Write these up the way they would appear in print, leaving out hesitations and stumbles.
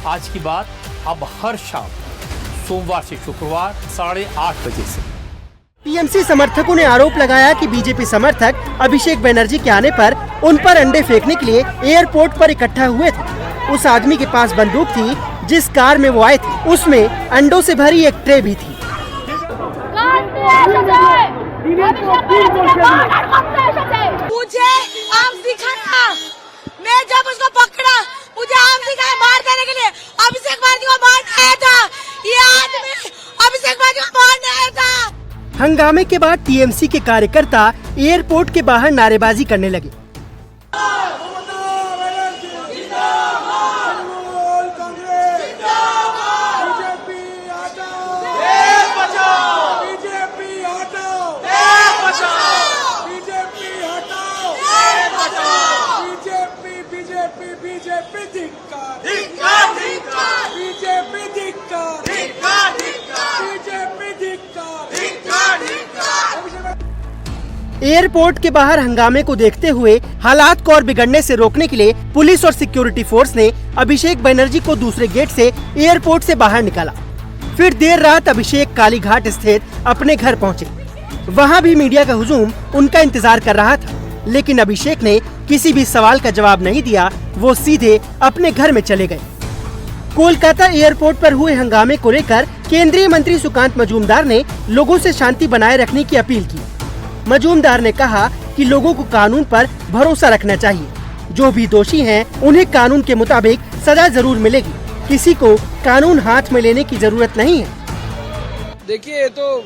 आज की बात अब हर शाम सोमवार से शुक्रवार 8:30 बजे से। टीएमसी समर्थकों ने आरोप लगाया कि बीजेपी समर्थक अभिषेक बनर्जी के आने पर उन पर अंडे फेंकने के लिए एयरपोर्ट पर इकट्ठा हुए थे। उस आदमी के पास बंदूक थी, जिस कार में वो आए थे उसमें अंडों से भरी एक ट्रे भी थी। मुझे आम दिखाया, मैं जब उसको पकड़ा मुझे आम दिखाया मार देने के लिए। अभिषेक बनर्जी को मारने आया था, ये आदमी अभिषेक बनर्जी को मारने आया था। हंगामे के बाद टीएमसी के कार्यकर्ता एयरपोर्ट के बाहर नारेबाजी करने लगे। एयरपोर्ट के बाहर हंगामे को देखते हुए हालात को और बिगड़ने से रोकने के लिए पुलिस और सिक्योरिटी फोर्स ने अभिषेक बनर्जी को दूसरे गेट से एयरपोर्ट से बाहर निकाला। फिर देर रात अभिषेक कालीघाट स्थित अपने घर पहुंचे। वहां भी मीडिया का हुजूम उनका इंतजार कर रहा था, लेकिन अभिषेक ने किसी भी सवाल का जवाब नहीं दिया। वो सीधे अपने घर में चले गए। कोलकाता एयरपोर्ट पर हुए हंगामे को लेकर केंद्रीय मंत्री सुकांत मजूमदार ने लोगों से शांति बनाए रखने की अपील की। मजूमदार ने कहा कि लोगों को कानून पर भरोसा रखना चाहिए। जो भी दोषी हैं, उन्हें कानून के मुताबिक सजा जरूर मिलेगी। किसी को कानून हाथ में लेने की जरूरत नहीं है। देखिए, ये तो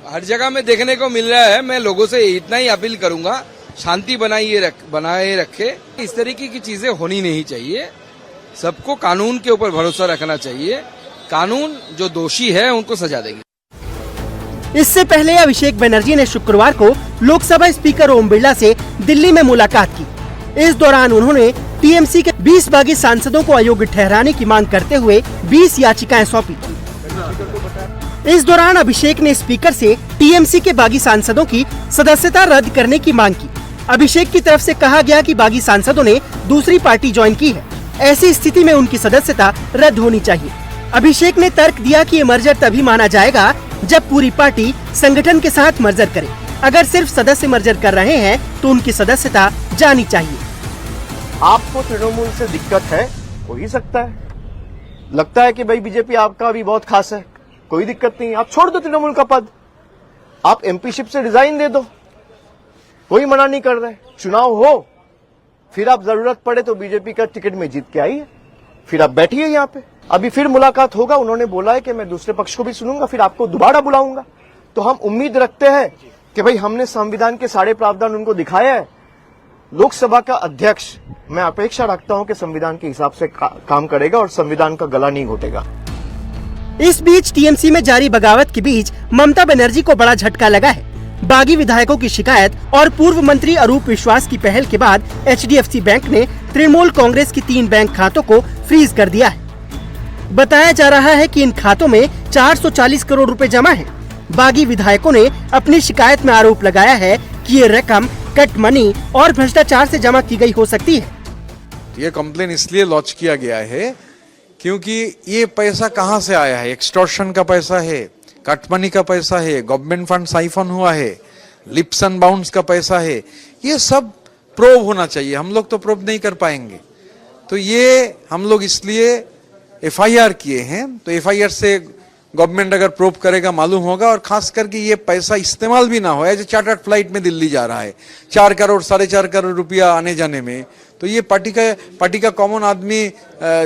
हर जगह में देखने को मिल रहा है। मैं लोगों से इतना ही अपील करूंगा, शांति बनाए रखे। इस तरीके की चीजें होनी नहीं चाहिए। सबको कानून के ऊपर भरोसा रखना चाहिए। कानून जो दोषी है उनको सजा देंगे। इससे पहले अभिषेक बनर्जी ने शुक्रवार को लोकसभा स्पीकर ओम बिरला से दिल्ली में मुलाकात की। इस दौरान उन्होंने टीएमसी के 20 बागी सांसदों को अयोग्य ठहराने की मांग करते हुए 20 याचिकाएं सौंपी। इस दौरान अभिषेक ने स्पीकर से टीएमसी के बागी सांसदों की सदस्यता रद्द करने की मांग की। अभिषेक की तरफ से कहा गया कि बागी सांसदों ने दूसरी पार्टी ज्वाइन की है, ऐसी स्थिति में उनकी सदस्यता रद्द होनी चाहिए। अभिषेक ने तर्क दिया कि ये मर्जर तभी माना जाएगा जब पूरी पार्टी संगठन के साथ मर्जर करे। अगर सिर्फ सदस्य मर्जर कर रहे हैं तो उनकी सदस्यता जानी चाहिए। आपको तृणमूल से दिक्कत है, हो ही सकता है। लगता है कि भाई बीजेपी आपका भी बहुत खास है, कोई दिक्कत नहीं, आप छोड़ दो तृणमूल का पद, आप एमपीशिप से रिजाइन दे दो, कोई मना नहीं कर रहे। चुनाव हो, फिर आप जरूरत पड़े तो बीजेपी का टिकट में जीत के आइए, फिर आप बैठिए यहाँ पे। अभी फिर मुलाकात होगा, उन्होंने बोला है कि मैं दूसरे पक्ष को भी सुनूंगा, फिर आपको दोबारा बुलाऊंगा। तो हम उम्मीद रखते हैं कि भाई हमने संविधान के सारे प्रावधान उनको दिखाए हैं। लोकसभा का अध्यक्ष, मैं अपेक्षा रखता हूं कि संविधान के हिसाब से काम करेगा और संविधान का गला नहीं घोटेगा। इस बीच टीएमसी में जारी बगावत के बीच ममता बनर्जी को बड़ा झटका लगा है। बागी विधायकों की शिकायत और पूर्व मंत्री अरूप विश्वास की पहल के बाद एचडीएफसी बैंक ने तृणमूल कांग्रेस की 3 बैंक खातों को फ्रीज कर दिया है। बताया जा रहा है कि इन खातों में 440 करोड़ रुपए जमा है। बागी विधायकों ने अपनी शिकायत में आरोप लगाया है कि ये रकम कट मनी और भ्रष्टाचार से जमा की गई हो सकती है। ये कंप्लेन इसलिए लॉन्च किया गया है क्योंकि ये पैसा कहां से आया है। एक्सटॉर्शन का पैसा है, कट मनी का पैसा है, गवर्नमेंट फंड साइफन हुआ है, लिप्स एंड बाउंड्स का पैसा है। ये सब प्रूव होना चाहिए। हम लोग तो प्रूव नहीं कर पाएंगे, तो ये हम लोग इसलिए एफआईआर किए हैं। तो एफआईआर से गवर्नमेंट अगर प्रूव करेगा मालूम होगा, और खास करके ये पैसा इस्तेमाल भी ना हो। जो चार्टर्ड फ्लाइट में दिल्ली जा रहा है 4 करोड़ 4.5 करोड़ रुपया आने जाने में, तो ये पार्टी का कॉमन आदमी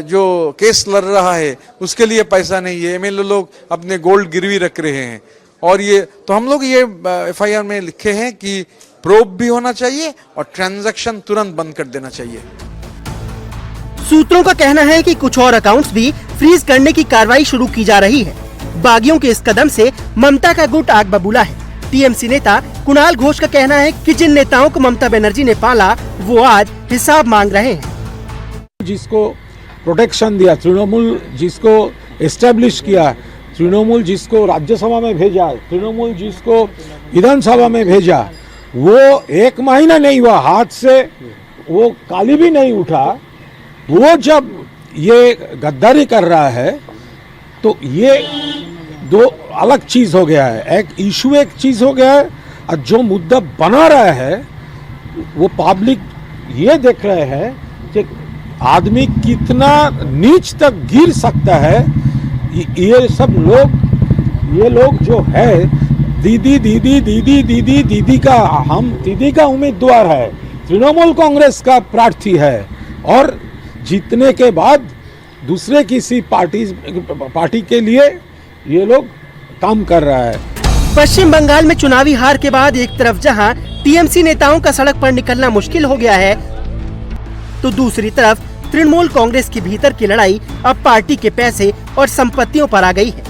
जो केस लड़ रहा है उसके लिए पैसा नहीं है। एमएलए लोग अपने गोल्ड गिरवी रख रहे हैं। और ये तो हम लोग ये एफआईआर में लिखे हैं कि प्रूव भी होना चाहिए और ट्रांजैक्शन तुरंत बंद कर देना चाहिए। सूत्रों का कहना है कि कुछ और अकाउंट्स भी फ्रीज करने की कार्रवाई शुरू की जा रही है। बागियों के इस कदम से ममता का गुट आग बबूला है। टीएमसी नेता कुणाल घोष का कहना है कि जिन नेताओं को ममता बनर्जी ने पाला वो आज हिसाब मांग रहे हैं। जिसको प्रोटेक्शन दिया, तृणमूल जिसको एस्टेब्लिश किया, तृणमूल जिसको राज्यसभा में भेजा, तृणमूल जिसको विधानसभा में भेजा, वो 1 महीना नहीं हुआ, हाथ से वो काली भी नहीं उठा। वो जब ये गद्दारी कर रहा है, तो ये दो अलग चीज हो गया है। एक इशू एक चीज हो गया है, और जो मुद्दा बना रहा है वो पब्लिक ये देख रहे हैं कि आदमी कितना नीच तक गिर सकता है। ये सब लोग जो है दीदी का उम्मीदवार है, तृणमूल कांग्रेस का प्रार्थी है, और जीतने के बाद दूसरे किसी पार्टी के लिए ये लोग काम कर रहा है। पश्चिम बंगाल में चुनावी हार के बाद एक तरफ जहां टीएमसी नेताओं का सड़क पर निकलना मुश्किल हो गया है, तो दूसरी तरफ तृणमूल कांग्रेस की भीतर की लड़ाई अब पार्टी के पैसे और संपत्तियों पर आ गई है।